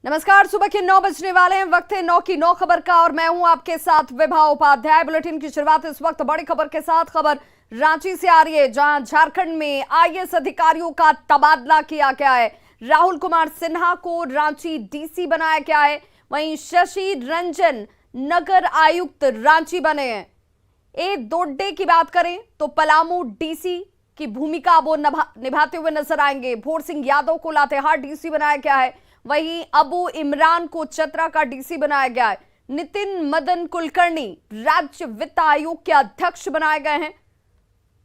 नमस्कार, सुबह के 9 बजने वाले हैं। वक्त है 9 की 9 खबर का और मैं हूं आपके साथ विभा उपाध्याय। बुलेटिन की शुरुआत इस वक्त बड़ी खबर के साथ। खबर रांची से आ रही है, जहां झारखंड में आईएएस अधिकारियों का तबादला किया गया है। राहुल कुमार सिन्हा को रांची डीसी बनाया गया है, वहीं शशि रंजन नगर आयुक्त रांची बने हैं। ए दोड्डे की बात करें तो पलामू डीसी की भूमिका वो निभाते हुए नजर आएंगे। भोर सिंह यादव को लातेहार डीसी बनाया गया है, वहीं अबू इमरान को चतरा का डीसी बनाया गया है। नितिन मदन कुलकर्णी राज्य वित्त आयोग के अध्यक्ष बनाए गए हैं।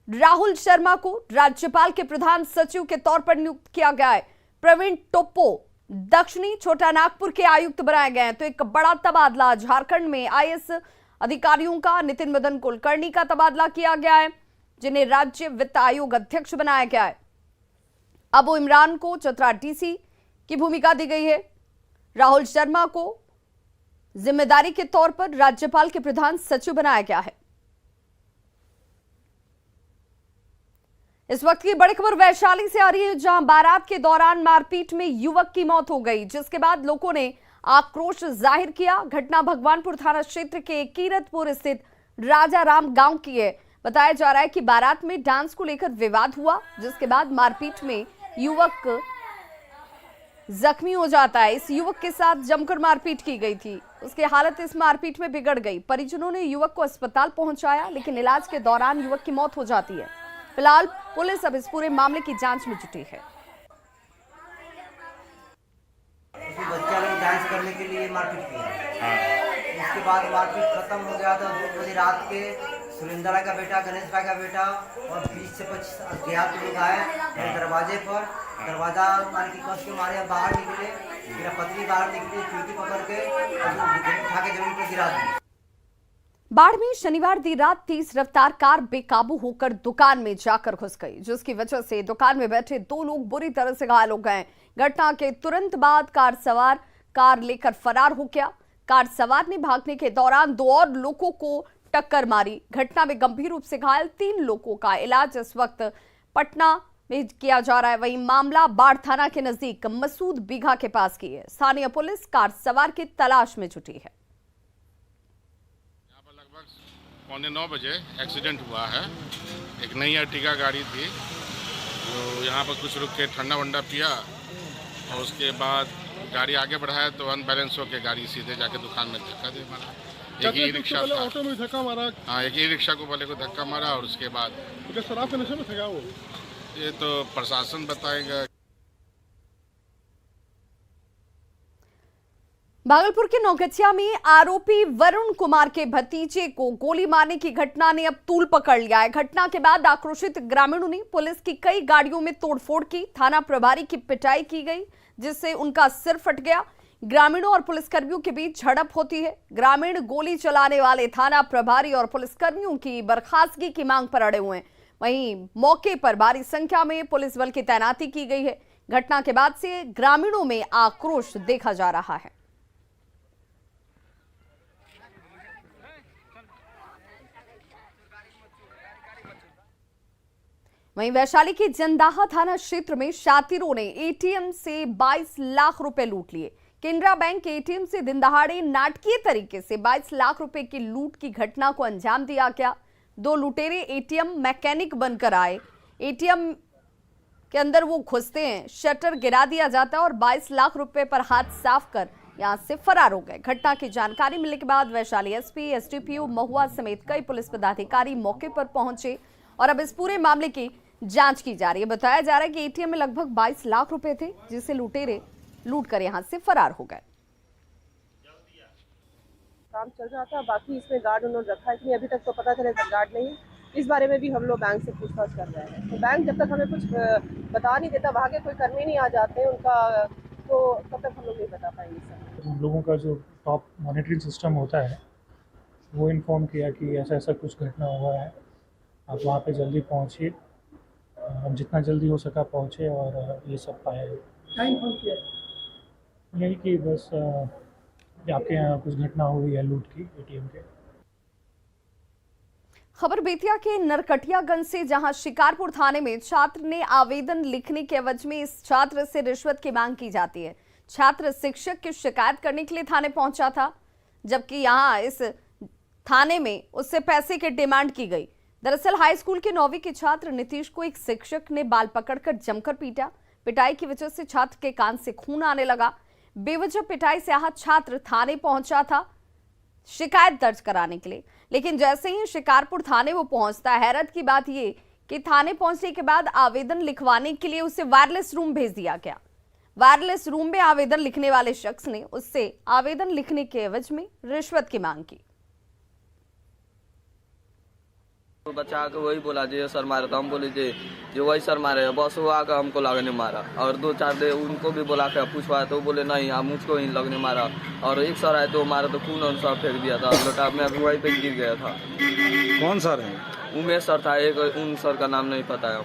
राहुल शर्मा को राज्यपाल के प्रधान सचिव के तौर पर नियुक्त किया गया है। प्रवीण टोप्पो दक्षिणी छोटा नागपुर के आयुक्त बनाए गए हैं। तो एक बड़ा तबादला झारखंड में आईएएस अधिकारियों का। नितिन मदन कुलकर्णी का तबादला किया गया है, जिन्हें राज्य वित्त आयोग अध्यक्ष बनाया गया है। अबू इमरान को चतरा डीसी की भूमिका दी गई है। राहुल शर्मा को जिम्मेदारी के तौर पर राज्यपाल के प्रधान सचिव बनाया गया है। इस वक्त की बड़ी खबर वैशाली से आ रही है, जहां बारात के दौरान मारपीट में युवक की मौत हो गई, जिसके बाद लोगों ने आक्रोश जाहिर किया। घटना भगवानपुर थाना क्षेत्र के कीरतपुर स्थित राजाराम गांव की है। बताया जा रहा है कि बारात में डांस को लेकर विवाद हुआ, जिसके बाद मारपीट में युवक जख्मी हो जाता है। इस युवक के साथ जमकर मारपीट की गई थी। उसकी हालत इस मारपीट में बिगड़ गई। परिजनों ने युवक को अस्पताल पहुंचाया, लेकिन इलाज के दौरान युवक की मौत हो जाती है। फिलहाल पुलिस अब इस पूरे मामले की जांच में जुटी है। बच्चा लोग डांस करने के लिए मारपीट किया। उसके बाद मारपीट खत्म हो गया तो 2 बजे रात के सुरेंद्र राय का बेटा, गणेश राय का बेटा और 20 से 25 अज्ञात लोग आए मेरे दरवाजे पर। दरवाजा मान की कस के मारे बाहर निकले। मेरा पत्नी बाहर निकली, चुटकी पकड़ के उठा के जमीन पर गिरा दी। बाढ़ में शनिवार देर रात तेज रफ्तार कार बेकाबू होकर दुकान में जाकर घुस गई, जिसकी वजह से दुकान में बैठे 2 लोग बुरी तरह से घायल हो गए। घटना के तुरंत बाद कार सवार कार लेकर फरार हो गया। कार सवार ने भागने के दौरान 2 और लोगों को टक्कर मारी। घटना में गंभीर रूप से घायल 3 लोगों का इलाज इस वक्त पटना में किया जा रहा है। वहीं मामला बाढ़ थाना के नजदीक मसूद बीघा के पास की है। स्थानीय पुलिस कार सवार की तलाश में जुटी है। यहाँ पर लगभग 8:45 बजे एक्सीडेंट हुआ है। एक नई अर्टिगा गाड़ी थी, जो यहाँ पर कुछ रुक के ठंडा वंडा पिया और उसके बाद गाड़ी आगे बढ़ाया तो अनबैलेंस होकर गाड़ी सीधे जाके दुकान में धक्का दे मारा। एक ही रिक्शा था, ऑटो में धक्का मारा। हाँ, एक ही रिक्शा को वाले को धक्का मारा और उसके बाद शराब के नशे में था वो। ये तो प्रशासन बताएगा। भागलपुर के नौगछिया में आरोपी वरुण कुमार के भतीजे को गोली मारने की घटना ने अब तूल पकड़ लिया है। घटना के बाद आक्रोशित ग्रामीणों ने पुलिस की कई गाड़ियों में तोड़फोड़ की। थाना प्रभारी की पिटाई की गई, जिससे उनका सिर फट गया। ग्रामीणों और पुलिसकर्मियों के बीच झड़प होती है। ग्रामीण गोली चलाने वाले थाना प्रभारी और पुलिसकर्मियों की बर्खास्तगी की मांग पर अड़े हुए हैं। वहीं मौके पर भारी संख्या में पुलिस बल की तैनाती की गई है। घटना के बाद से ग्रामीणों में आक्रोश देखा जा रहा है। वहीं वैशाली के जंदाहा थाना क्षेत्र में शातिरों ने एटीएम से 22 लाख रुपए लूट लिए। केनरा बैंक के एटीएम से दिन दहाड़े नाटकीय तरीके से 22 लाख रुपए की लूट की घटना को अंजाम दिया गया। 2 लुटेरे एटीएम मैकेनिक बनकर आए। एटीएम के अंदर वो घुसते हैं, शटर गिरा दिया जाता है और 22 लाख रुपए पर हाथ साफ कर यहां से फरार हो गए। घटना की जानकारी मिलने के बाद वैशाली एसपी, एसडीपीओ महुआ समेत कई पुलिस पदाधिकारी मौके पर पहुंचे और अब इस पूरे मामले की जांच की जा रही है। बताया जा रहा है कि एटीएम में लगभग 22 लाख रुपए थे, जिसे लुटेरे लूट कर यहां से फरार हो गए। काम चल रहा था, बाकी इसमें गार्ड उन्होंने रखा है कि नहीं अभी तक तो पता चलेगा गार्ड नहीं। इस बारे में भी हम लोग बैंक से पूछताछ कर रहे हैं। तो बैंक जब तक हमें कुछ बता नहीं देता, वहाँ के कोई कर्मी नहीं आ जाते हैं उनका, तो तब तक हम लोग नहीं बता पाएंगे सर। हम लोगों का जो टॉप मॉनिटरिंग सिस्टम होता है वो इन्फॉर्म किया कि ऐसा ऐसा कुछ घटना हुआ है, आप वहाँ पे जल्दी पहुँचिए। हम जितना जल्दी हो सका पहुँचे और ये सब पाए। यही कि बस आपके यहाँ कुछ घटना हुई है लूट की एटीएम के। खबर बेतिया के नरकटियागंज से, जहां शिकारपुर थाने में छात्र ने आवेदन लिखने के एवज में इस छात्र से रिश्वत की मांग की जाती है। छात्र शिक्षक की शिकायत करने के लिए थाने पहुंचा था, जबकि यहां इस थाने में उससे पैसे की डिमांड की गई। दरअसल हाई स्कूल के 9वीं के छात्र नीतीश को एक शिक्षक ने बाल पकड़कर जमकर पीटा। पिटाई की वजह से छात्र के कान से खून आने लगा। बेवजह पिटाई से आहत छात्र थाने पहुंचा था शिकायत दर्ज कराने के लिए, लेकिन जैसे ही शिकारपुर थाने वो पहुंचता, हैरत की बात ये कि थाने पहुंचने के बाद आवेदन लिखवाने के लिए उसे वायरलेस रूम भेज दिया गया। वायरलेस रूम में आवेदन लिखने वाले शख्स ने उससे आवेदन लिखने के एवज में रिश्वत की मांग की। तो बच्चा के वही बोला जी सर मारे, तो हम बोले जी वही सर मारे, बस वो आकर हमको लगने मारा। और 2-4 दिन उनको भी बुला के पूछवाया तो बोले नहीं आप मुझको ही लगने मारा। और एक सर आए तो मारा तो खून और सर फेंक दिया था, लोटा मैं वहीं पे गिर गया था। कौन सर है? उमेश सर था एक, उन सर का नाम नहीं पता है।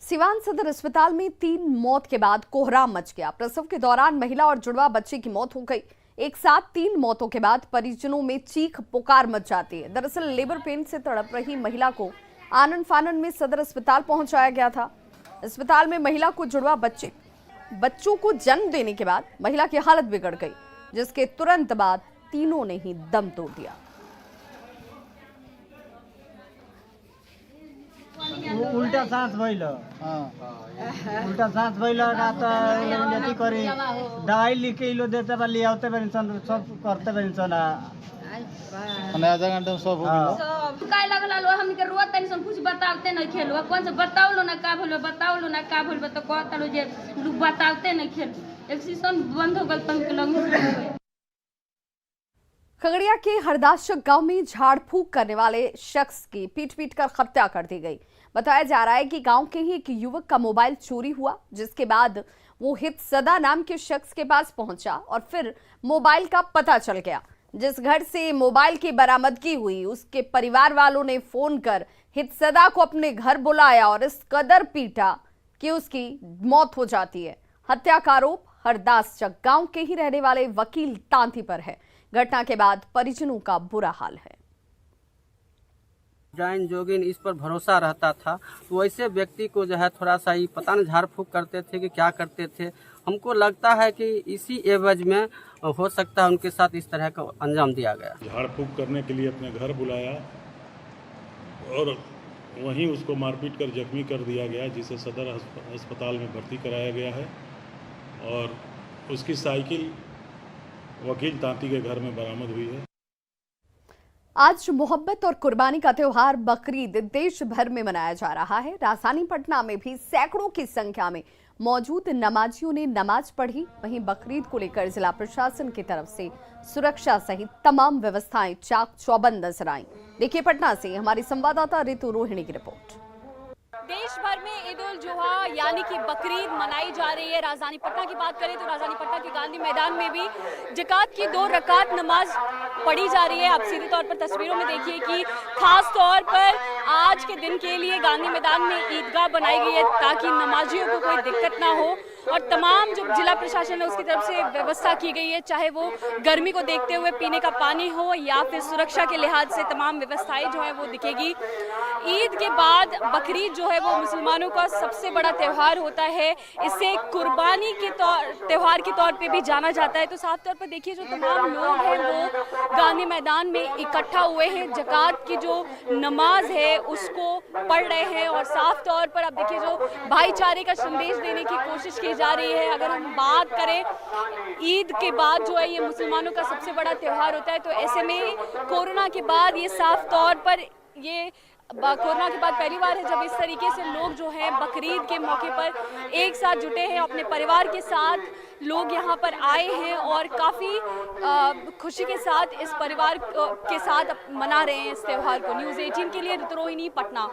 सिवान सदर अस्पताल में 3 मौत के बाद कोहराम मच गया। प्रसव के दौरान महिला और जुड़वा बच्चे की मौत हो गई। एक साथ 3 मौतों के बाद परिजनों में चीख पुकार मच जाती है। दरअसल लेबर पेन से तड़प रही महिला को आनन फानन में सदर अस्पताल पहुंचाया गया था। अस्पताल में महिला को जुड़वा बच्चों को जन्म देने के बाद महिला की हालत बिगड़ गई, जिसके तुरंत बाद तीनों ने ही दम तोड़ दिया। उल्टा सांस भइल, उल्टा सांस भइल रात अथी करी दवाई लिख के लो देते बा लियाते पेंशन सब करते पेंशन आधा घंटा में सब हो गेल। काय लगला लो हमके रोत टेंशन कुछ बतावते नहीं खेलो, कौन से बताओ लो ना का भइल, बताओ लो ना का भइल, तो कहता लो जे लोग बतावते नहीं खेलो। एक्सीजन बंद हो गल तन के लग। खगड़िया के हरदासचक गांव में झाड़ फूक करने वाले शख्स की पीट कर हत्या कर दी गई। बताया जा रहा है कि गांव के ही एक युवक का मोबाइल चोरी हुआ, जिसके बाद वो हित सदा नाम के शख्स के पास पहुंचा और फिर मोबाइल का पता चल गया। जिस घर से मोबाइल की बरामदगी हुई, उसके परिवार वालों ने फोन कर हित सदा को अपने घर बुलाया और इस कदर पीटा कि उसकी मौत हो जाती है। हत्या का आरोप हरदासचक गांव के ही रहने वाले वकील तांती पर है। घटना के बाद परिजनों का बुरा हाल है। जैन जोगिन इस पर भरोसा रहता था, तो वैसे व्यक्ति को जो है थोड़ा सा ही पता नहीं झाड़ फूक करते थे कि क्या करते थे। हमको लगता है कि इसी एवज में हो सकता है उनके साथ इस तरह का अंजाम दिया गया। झाड़ फूक करने के लिए अपने घर बुलाया और वहीं उसको मारपीट कर जख्मी कर दिया गया, जिसे सदर अस्पताल में भर्ती कराया गया है। और उसकी साइकिल वकील तांती के घर में बरामद हुई है। आज मोहब्बत और कुर्बानी का त्योहार बकरीद देश भर में मनाया जा रहा है। राजधानी पटना में भी सैकड़ों की संख्या में मौजूद नमाजियों ने नमाज पढ़ी। वहीं बकरीद को लेकर जिला प्रशासन की तरफ से सुरक्षा सहित तमाम व्यवस्थाएं चाक चौबंद नजर आईं। देखिए पटना से हमारी संवाददाता रितु रोहिणी की रिपोर्ट। देश भर में ईद उल जुहा यानी कि बकरीद मनाई जा रही है। राजधानी पटना की बात करें तो राजधानी पटना के गांधी मैदान में भी ज़कात की 2 रकात नमाज पढ़ी जा रही है। आप सीधे तौर पर तस्वीरों में देखिए कि खास तौर पर आज के दिन के लिए गांधी मैदान में ईदगाह बनाई गई है ताकि नमाजियों को कोई दिक्कत ना हो। और तमाम जो जिला प्रशासन है उसकी तरफ से व्यवस्था की गई है, चाहे वो गर्मी को देखते हुए पीने का पानी हो या फिर सुरक्षा के लिहाज से तमाम व्यवस्थाएं जो है वो दिखेगी। ईद के बाद बकरीद जो है वो मुसलमानों का सबसे बड़ा त्यौहार होता है। इसे कुर्बानी के त्यौहार के तौर पे भी जाना जाता है। तो साफ तौर पर देखिए जो तमाम लोग हैं वो गांधी मैदान में इकट्ठा हुए हैं, ज़कात की जो नमाज है उसको पढ़ रहे हैं। और साफ तौर पर आप देखिए जो भाईचारे का संदेश देने की कोशिश की जा रही है। अगर हम बात करें ईद के बाद जो है ये मुसलमानों का सबसे बड़ा त्यौहार होता है, तो ऐसे में कोरोना के बाद ये साफ तौर पर कोरोना के बाद पहली बार है जब इस तरीके से लोग जो हैं बकरीद के मौके पर एक साथ जुटे हैं, अपने परिवार के साथ लोग यहाँ पर आए हैं और काफ़ी खुशी के साथ इस परिवार के साथ मना रहे हैं इस त्यौहार को। न्यूज़ 18 के लिए रितु रोहिणी, पटना।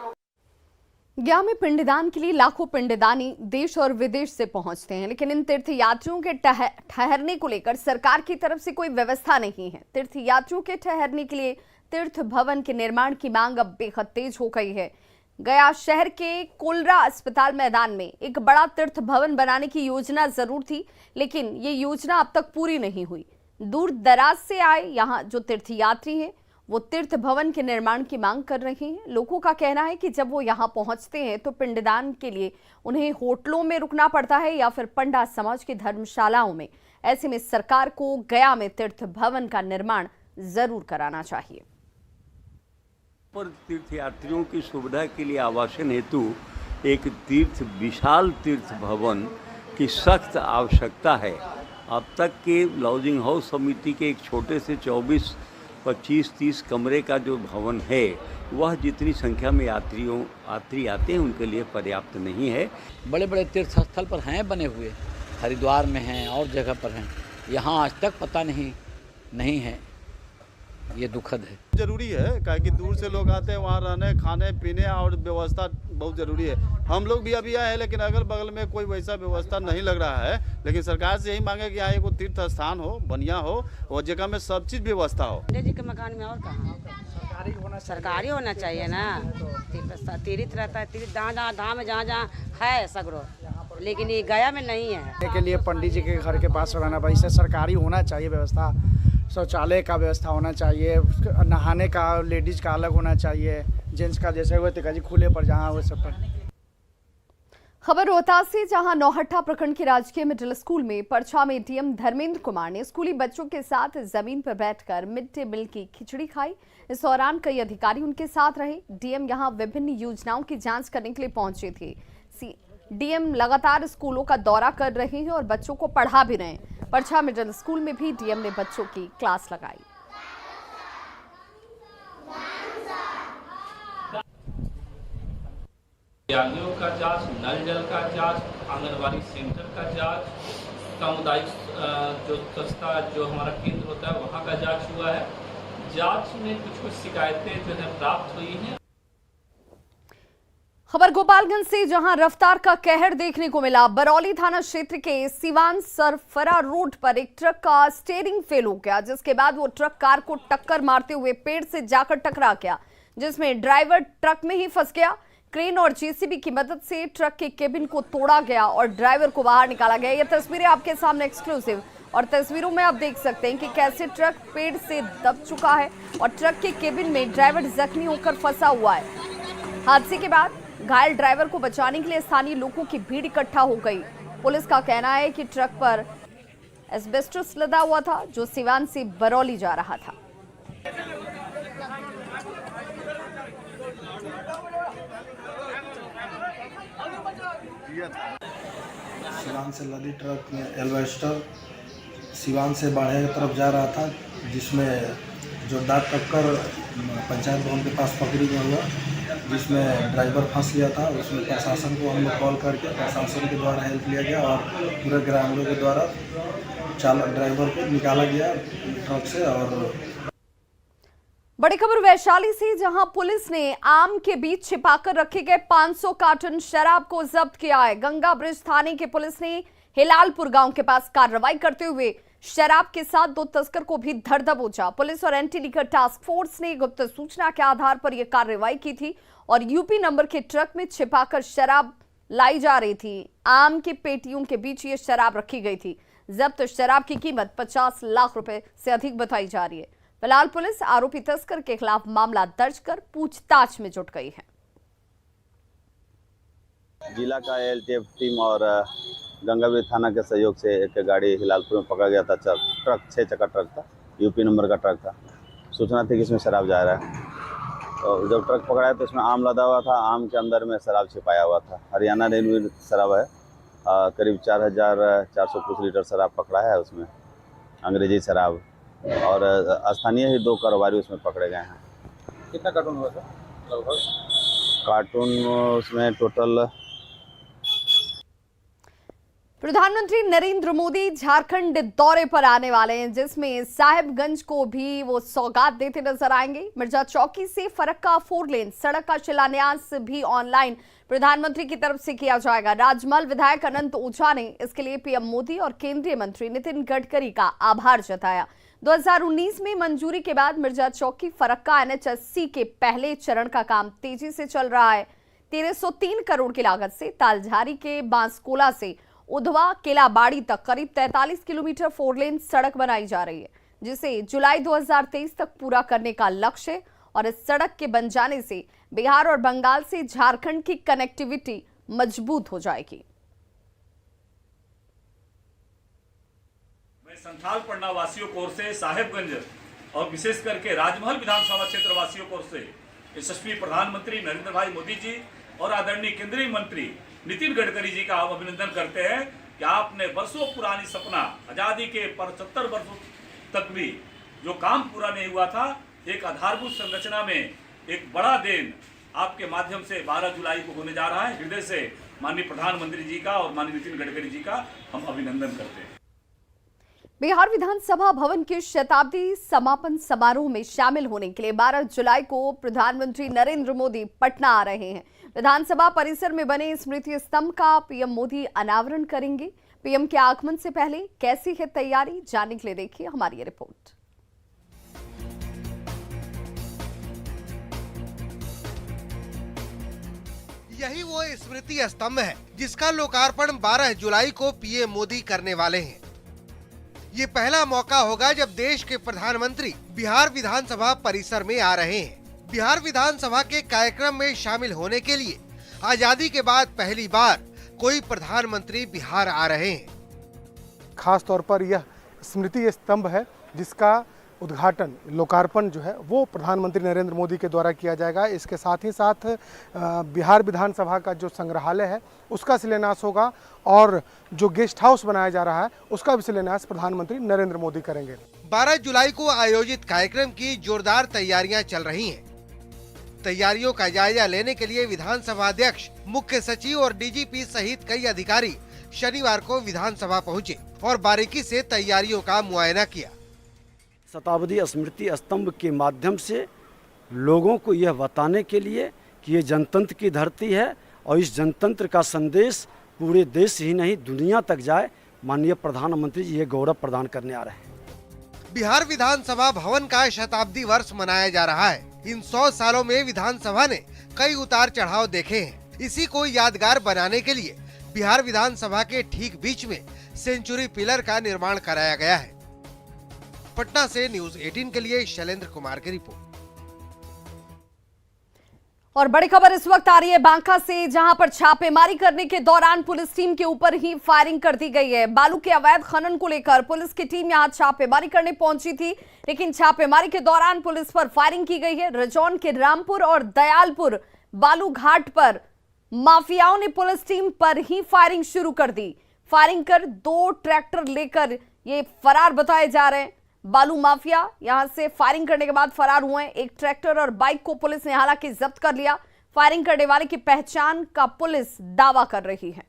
गया में पिंडदान के लिए लाखों पिंडदानी देश और विदेश से पहुंचते हैं, लेकिन इन तीर्थयात्रियों के ठहरने को लेकर सरकार की तरफ से कोई व्यवस्था नहीं है। तीर्थयात्रियों के ठहरने के लिए तीर्थ भवन के निर्माण की मांग अब बेहद तेज हो गई है। गया शहर के कोलरा अस्पताल मैदान में एक बड़ा तीर्थ भवन बनाने की योजना जरूर थी, लेकिन ये योजना अब तक पूरी नहीं हुई। दूर दराज से आए यहाँ जो तीर्थयात्री हैं वो तीर्थ भवन के निर्माण की मांग कर रहे हैं। लोगों का कहना है कि जब वो यहाँ पहुंचते हैं तो पिंडदान के लिए उन्हें होटलों में रुकना पड़ता है या फिर पंडा समाज की धर्मशालाओं में। ऐसे में सरकार को गया में तीर्थ भवन का निर्माण जरूर कराना चाहिए। पर तीर्थयात्रियों की सुविधा के लिए आवासन हेतु एक विशाल तीर्थ भवन की सख्त आवश्यकता है। अब तक के लॉजिंग हाउस समिति के एक छोटे से 24, 25, 30 कमरे का जो भवन है वह जितनी संख्या में यात्री आते हैं उनके लिए पर्याप्त नहीं है। बड़े बड़े तीर्थ स्थल पर हैं बने हुए, हरिद्वार में हैं और जगह पर हैं, यहाँ आज तक पता नहीं है। ये दुखद है। जरूरी है काहे कि दूर से लोग आते हैं, वहाँ रहने खाने पीने और व्यवस्था बहुत जरूरी है। हम लोग भी अभी आए हैं लेकिन अगल बगल में कोई वैसा व्यवस्था नहीं लग रहा है। लेकिन सरकार से यही मांगे कि यहाँ एक तीर्थ स्थान हो, बढ़िया हो और जगह में सब चीज व्यवस्था हो। जी के मकान में और कहाँ सरकारी होना चाहिए ना। तीर्थ रहता है, तीर्थ धाम जहाँ है सगरो, लेकिन ये गया में नहीं है। के लिए पंडित जी के घर के पास रहना भाई से सरकारी होना चाहिए व्यवस्था। शौचालय का व्यवस्था होना चाहिए, नहाने का लेडीज का अलग होना चाहिए, जेंट्स का जैसे हुए तिकाजी खुले पर जहाँ हुए सब पर। खबर रोहतास से, जहां नौहट्टा प्रखंड के राजकीय मिडिल स्कूल में परछा में डीएम धर्मेंद्र कुमार ने स्कूली बच्चों के साथ जमीन पर बैठकर मिड डे मील की खिचड़ी खाई। इस दौरान कई अधिकारी उनके साथ रहे। डीएम यहां विभिन्न योजनाओं की जांच करने के लिए पहुंचे थे। डीएम लगातार स्कूलों का दौरा कर रहे हैं और बच्चों को पढ़ा भी रहे हैं। परछा मिडिल स्कूल में भी डीएम ने बच्चों की क्लास लगाई। विद्यालयों का जांच, नल जल का जांच, आंगनबाड़ी सेंटर का जांच, सामुदायिक जो स्वच्छता जो हमारा केंद्र होता है वहाँ का जांच हुआ है। जांच में कुछ शिकायतें जो है प्राप्त हुई हैं। खबर गोपालगंज से, जहां रफ्तार का कहर देखने को मिला। बरौली थाना क्षेत्र के सिवान सरफरा रोड पर एक ट्रक का स्टीयरिंग फेल हो गया, जिसके बाद वो ट्रक कार को टक्कर मारते हुए पेड़ से जाकर टकरा गया, जिसमें ड्राइवर ट्रक में ही फंस गया। क्रेन और जेसीबी की मदद से ट्रक के केबिन को तोड़ा गया और ड्राइवर को बाहर निकाला गया। ये तस्वीरें आपके सामने एक्सक्लूसिव, और तस्वीरों में आप देख सकते हैं कि कैसे ट्रक पेड़ से दब चुका है और ट्रक के केबिन में ड्राइवर जख्मी होकर फंसा हुआ है। हादसे के बाद घायल ड्राइवर को बचाने के लिए स्थानीय लोगों की भीड़ इकट्ठा हो गई। पुलिस का कहना है कि ट्रक पर एस्बेस्टस लदा हुआ था जो सिवान से बरौली जा रहा था। सिवान से लदी ट्रक में एल्वेस्टर सिवान से बाढ़े की तरफ जा रहा था, जिसमें जोरदार टक्कर पंचायत भवन के पास पकड़ी गया हुआ, जिसमें ड्राइवर फंस गया था। उसमें प्रशासन को हम लोग कॉल करके प्रशासन के द्वारा हेल्प लिया गया और पूरे ग्रामीणों के द्वारा चालक ड्राइवर को निकाला गया ट्रक से। और बड़ी खबर वैशाली से, जहां पुलिस ने आम के बीच छिपाकर रखे गए 500 कार्टन शराब को जब्त किया है। गंगा ब्रिज थाने की पुलिस ने हिलालपुर गांव के पास कार्रवाई करते हुए शराब के साथ 2 तस्कर को भी धर दबोचा। पुलिस और एंटी लिकर टास्क फोर्स ने गुप्त सूचना के आधार पर यह कार्रवाई की थी और यूपी नंबर के ट्रक में छिपाकर शराब लाई जा रही थी। आम की पेटियों के बीच ये शराब रखी गई थी। जब्त शराब की कीमत 50 लाख रुपए से अधिक बताई जा रही है। फिलहाल पुलिस आरोपी तस्कर के खिलाफ मामला दर्ज कर पूछताछ में जुट गई है। जिला का एलटीएफ टीम और गंगाब्रिज थाना के सहयोग से एक गाड़ी हिलालपुर में पकड़ा गया था। ट्रक 6 चक्का ट्रक था, यूपी नंबर का ट्रक था। सूचना थी कि इसमें शराब जा रहा है, तो जब ट्रक पकड़ा है तो इसमें आम लदा हुआ था। आम के अंदर में शराब छिपाया हुआ था। हरियाणा रेलवे शराब है, करीब 4400 कुछ लीटर शराब पकड़ा है उसमें, अंग्रेजी शराब। और स्थानीय ही 2 कारोबारी उसमें पकड़े गए हैं। कितना कार्टून हुआ था लगभग? कार्टून उसमें टोटल। प्रधानमंत्री नरेंद्र मोदी झारखंड दौरे पर आने वाले हैं, जिसमें साहिबगंज को भी वो सौगात देते नजर आएंगे। मिर्जा चौकी से फरक्का 4 लेन सड़क का शिलान्यास भी ऑनलाइन प्रधानमंत्री की तरफ से किया जाएगा। राजमहल विधायक अनंत ओझा ने इसके लिए पीएम मोदी और केंद्रीय मंत्री नितिन गडकरी का आभार जताया। 2019 में मंजूरी के बाद मिर्जा चौकी फरक्का NH80 के पहले चरण का काम तेजी से चल रहा है। 1303 करोड़ की लागत से तालझारी के बांसकोला से उधवा केलाबाड़ी तक करीब 43 किलोमीटर 4 लेन सड़क बनाई जा रही है। जिसे जुलाई 2023 तक पूरा करने का लक्ष्य है और इस सड़क के बन जाने से बिहार और बंगाल से झारखंड की कनेक्टिविटी मजबूत हो जाएगी। मैं संथाल पन्ना वासियों की ओर से, साहेबगंज और विशेष करके राजमहल विधानसभा क्षेत्र वासियों की ओर से यशस्वी प्रधानमंत्री नरेंद्र भाई मोदी जी और आदरणीय केंद्रीय मंत्री नितिन गडकरी जी का अभिनंदन करते हैं कि आपने वर्षों पुरानी सपना, आजादी के 75 वर्षों तक भी जो काम पूरा नहीं हुआ था, एक आधारभूत संरचना में एक बड़ा दिन आपके माध्यम से 12 जुलाई को होने जा रहा है। हृदय से माननीय प्रधानमंत्री जी का और माननीय नितिन गडकरी जी का हम अभिनंदन करते हैं। बिहार विधानसभा भवन के शताब्दी समापन समारोह में शामिल होने के लिए 12 जुलाई को प्रधानमंत्री नरेंद्र मोदी पटना आ रहे हैं। विधानसभा परिसर में बने स्मृति स्तंभ का पीएम मोदी अनावरण करेंगे। पीएम के आगमन से पहले कैसी है तैयारी, जानने के लिए देखिए हमारी ये रिपोर्ट। यही वो स्मृति स्तंभ है जिसका लोकार्पण 12 जुलाई को पीएम मोदी करने वाले हैं। ये पहला मौका होगा जब देश के प्रधानमंत्री बिहार विधानसभा परिसर में आ रहे हैं। बिहार विधानसभा के कार्यक्रम में शामिल होने के लिए आजादी के बाद पहली बार कोई प्रधानमंत्री बिहार आ रहे हैं। खास तौर पर यह स्मृति स्तंभ है जिसका उद्घाटन, लोकार्पण जो है वो प्रधानमंत्री नरेंद्र मोदी के द्वारा किया जाएगा। इसके साथ ही साथ बिहार विधानसभा का जो संग्रहालय है उसका शिलान्यास होगा और जो गेस्ट हाउस बनाया जा रहा है उसका भी शिलान्यास प्रधानमंत्री नरेंद्र मोदी करेंगे। 12 जुलाई को आयोजित कार्यक्रम की जोरदार तैयारियां चल रही हैं। तैयारियों का जायजा लेने के लिए विधानसभा अध्यक्ष, मुख्य सचिव और डीजीपी सहित कई अधिकारी शनिवार को विधानसभा पहुंचे और बारीकी से तैयारियों का मुआयना किया। शताब्दी स्मृति स्तंभ के माध्यम से लोगों को यह बताने के लिए कि ये जनतंत्र की धरती है और इस जनतंत्र का संदेश पूरे देश ही नहीं दुनिया तक जाए, माननीय प्रधानमंत्री जी ये गौरव प्रदान करने आ रहे हैं। बिहार विधानसभा भवन का शताब्दी वर्ष मनाया जा रहा है। इन 100 सालों में विधानसभा ने कई उतार चढ़ाव देखे हैं। इसी को यादगार बनाने के लिए बिहार विधानसभा के ठीक बीच में सेंचुरी पिलर का निर्माण कराया गया है। पटना से न्यूज 18 के लिए शैलेंद्र कुमार की रिपोर्ट। और बड़ी खबर इस वक्त आ रही है बांका से, जहां पर छापेमारी करने के दौरान पुलिस टीम के ऊपर ही फायरिंग कर दी गई है। बालू के अवैध खनन को लेकर पुलिस की टीम यहां छापेमारी करने पहुंची थी, लेकिन छापेमारी के दौरान पुलिस पर फायरिंग की गई है। रजौन के रामपुर और दयालपुर बालू घाट पर माफियाओं ने पुलिस टीम पर ही फायरिंग शुरू कर दी। फायरिंग कर 2 ट्रैक्टर लेकर ये फरार बताए जा रहे हैं। बालू माफिया यहां से फायरिंग करने के बाद फरार हुए हैं। एक ट्रैक्टर और बाइक को पुलिस ने हालांकि जब्त कर लिया। फायरिंग करने वाले की पहचान का पुलिस दावा कर रही है।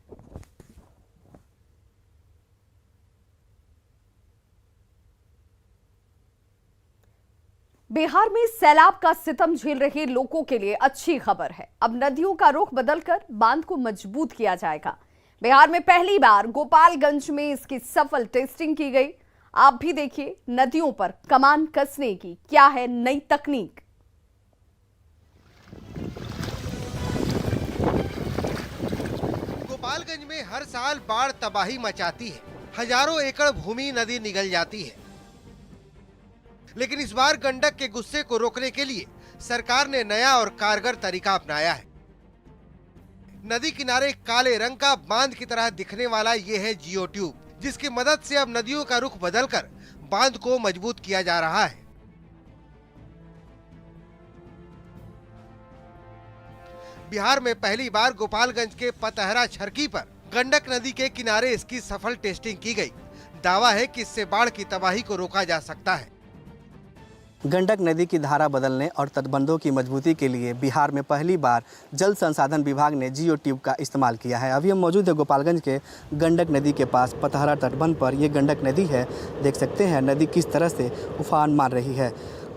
बिहार में सैलाब का सितम झेल रहे लोगों के लिए अच्छी खबर है। अब नदियों का रुख बदलकर बांध को मजबूत किया जाएगा। बिहार में पहली बार गोपालगंज में इसकी सफल टेस्टिंग की गई। आप भी देखिए नदियों पर कमान कसने की क्या है नई तकनीक। गोपालगंज में हर साल बाढ़ तबाही मचाती है। हजारों एकड़ भूमि नदी निगल जाती है, लेकिन इस बार गंडक के गुस्से को रोकने के लिए सरकार ने नया और कारगर तरीका अपनाया है। नदी किनारे काले रंग का बांध की तरह दिखने वाला ये है जियो ट्यूब, जिसकी मदद से अब नदियों का रुख बदलकर बांध को मजबूत किया जा रहा है। बिहार में पहली बार गोपालगंज के पतहरा छरकी पर गंडक नदी के किनारे इसकी सफल टेस्टिंग की गई। दावा है कि इससे बाढ़ की तबाही को रोका जा सकता है। गंडक नदी की धारा बदलने और तटबंधों की मजबूती के लिए बिहार में पहली बार जल संसाधन विभाग ने जियो ट्यूब का इस्तेमाल किया है। अभी हम मौजूद है गोपालगंज के गंडक नदी के पास पतहरा तटबंध पर। ये गंडक नदी है, देख सकते हैं नदी किस तरह से उफान मार रही है।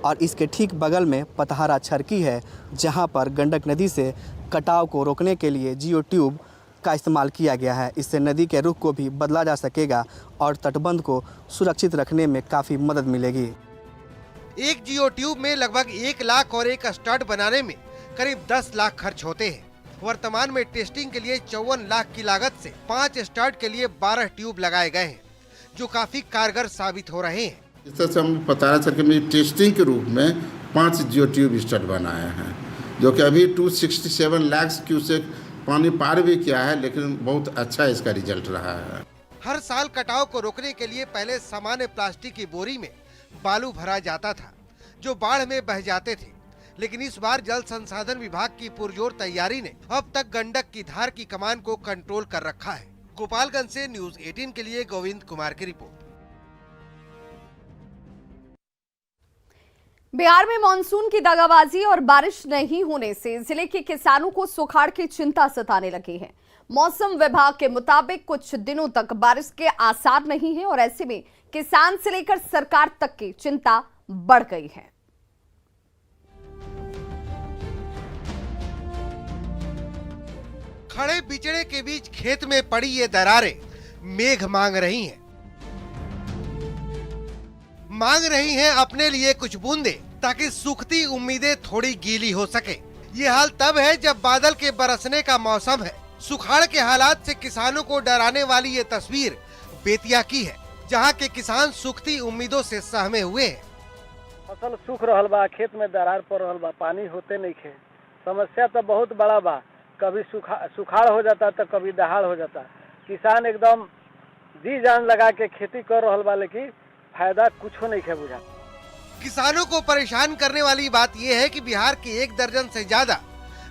और इसके ठीक बगल में पतहरा छरकी है, जहाँ पर गंडक नदी से कटाव को रोकने के लिए जियो ट्यूब का इस्तेमाल किया गया है। इससे नदी के रुख को भी बदला जा सकेगा और तटबंध को सुरक्षित रखने में काफ़ी मदद मिलेगी। एक जियो ट्यूब में लगभग 1 लाख और एक स्टड बनाने में करीब 10 लाख खर्च होते हैं। वर्तमान में टेस्टिंग के लिए 54 लाख की लागत से 5 स्टड के लिए 12 ट्यूब लगाए गए हैं, जो काफी कारगर साबित हो रहे हैं। इस तरह से हम पतारा सर्किल में टेस्टिंग के रूप में 5 जियो ट्यूब स्टड बनाए हैं, जो कि अभी 267 लाख क्यूसेक पानी पार भी किया है, लेकिन बहुत अच्छा इसका रिजल्ट रहा है। हर साल कटाव को रोकने के लिए पहले सामान्य प्लास्टिक की बोरी में बालू भरा जाता था, जो बाढ़ में बह जाते थे, लेकिन इस बार जल संसाधन विभाग की पुरजोर तैयारी ने अब तक गंडक की धार की कमान को कंट्रोल कर रखा है। गोपालगंज से न्यूज़ 18 के लिए गोविंद कुमार की रिपोर्ट। बिहार में मानसून की दगाबाजी और बारिश नहीं होने से जिले के किसानों को सुखाड़ की चिंता सताने लगी है। मौसम विभाग के मुताबिक कुछ दिनों तक बारिश के आसार नहीं है और ऐसे में किसान से लेकर सरकार तक की चिंता बढ़ गई है। खड़े बिचड़े के बीच खेत में पड़ी ये दरारें मेघ मांग रही हैं। मांग रही हैं अपने लिए कुछ बूंदे, ताकि सूखती उम्मीदें थोड़ी गीली हो सके। ये हाल तब है जब बादल के बरसने का मौसम है। सुखाड़ के हालात से किसानों को डराने वाली ये तस्वीर बेतिया की है, जहां के किसान सूखती उम्मीदों से सहमे हुए हैं। फसल सूख रहल बा, खेत में दरार पड़ रहल बा, पानी होते नहीं खे। समस्या तो बहुत बड़ा बा, कभी सुखाड़ हो जाता तो कभी दहाड़ हो जाता। किसान एकदम जी जान लगा के खेती कर रहल बा, लेकिन फायदा कुछ नहीं है बुझा। किसानों को परेशान करने वाली बात यह है कि बिहार के 1 दर्जन से ज्यादा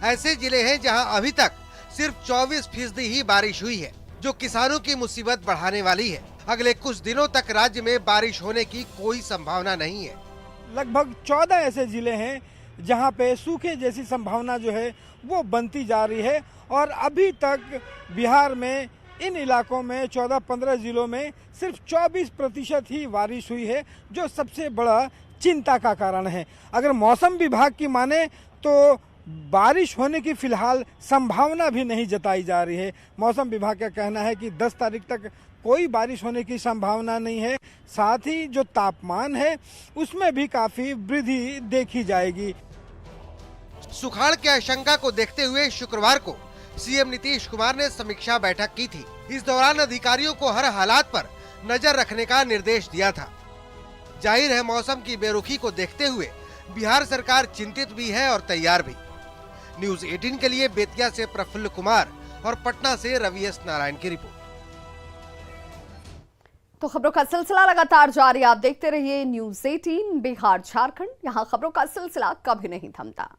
ऐसे जिले हैं जहां अभी तक सिर्फ 24% ही बारिश हुई है, जो किसानों की मुसीबत बढ़ाने वाली है। अगले कुछ दिनों तक राज्य में बारिश होने की कोई संभावना नहीं है। लगभग 14 ऐसे जिले हैं जहां पे सूखे जैसी संभावना जो है वो बनती जा रही है और अभी तक बिहार में इन इलाकों में 14-15 जिलों में सिर्फ 24% ही बारिश हुई है, जो सबसे बड़ा चिंता का कारण है। अगर मौसम विभाग की माने तो बारिश होने की फिलहाल संभावना भी नहीं जताई जा रही है। मौसम विभाग का कहना है कि 10 तारीख तक कोई बारिश होने की संभावना नहीं है। साथ ही जो तापमान है उसमें भी काफी वृद्धि देखी जाएगी। सुखाड़ की आशंका को देखते हुए शुक्रवार को सीएम नीतीश कुमार ने समीक्षा बैठक की थी। इस दौरान अधिकारियों को हर हालात पर नजर रखने का निर्देश दिया था। जाहिर है मौसम की बेरुखी को देखते हुए बिहार सरकार चिंतित भी है और तैयार भी। न्यूज़ 18 के लिए बेतिया से प्रफुल्ल कुमार और पटना से रवि एस नारायण की रिपोर्ट। तो खबरों का सिलसिला लगातार जारी, आप देखते रहिए न्यूज़ 18 बिहार झारखंड। यहाँ खबरों का सिलसिला कभी नहीं थमता।